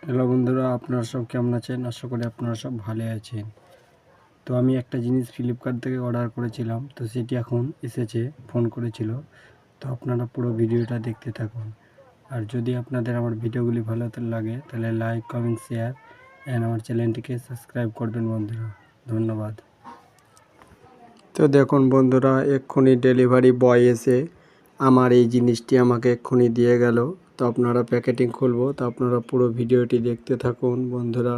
Hello বন্ধুরা, আপনারা সব কেমন আছেন? আশা করি আপনারা সব ভালো আছেন। তো আমি একটা জিনিস ফ্লিপকার্ট থেকে অর্ডার করেছিলাম, তো সেটি এখন এসেছে, ফোন করেছিল। তো আপনারা পুরো ভিডিওটা দেখতে থাকুন। আর যদি আপনাদের আমার ভিডিওগুলি ভালো লাগে তাহলে লাইক, কমেন্ট, শেয়ার অ্যান্ড আমার চ্যানেলটিকে সাবস্ক্রাইব করবেন বন্ধুরা। ধন্যবাদ। তো দেখুন বন্ধুরা, এক্ষুনি ডেলিভারি বয় এসে আমার এই জিনিসটি আমাকে এক্ষুনি দিয়ে গেল। তো আপনারা প্যাকেটিং খুলবো, তো আপনারা পুরো ভিডিওটি দেখতে থাকুন বন্ধুরা।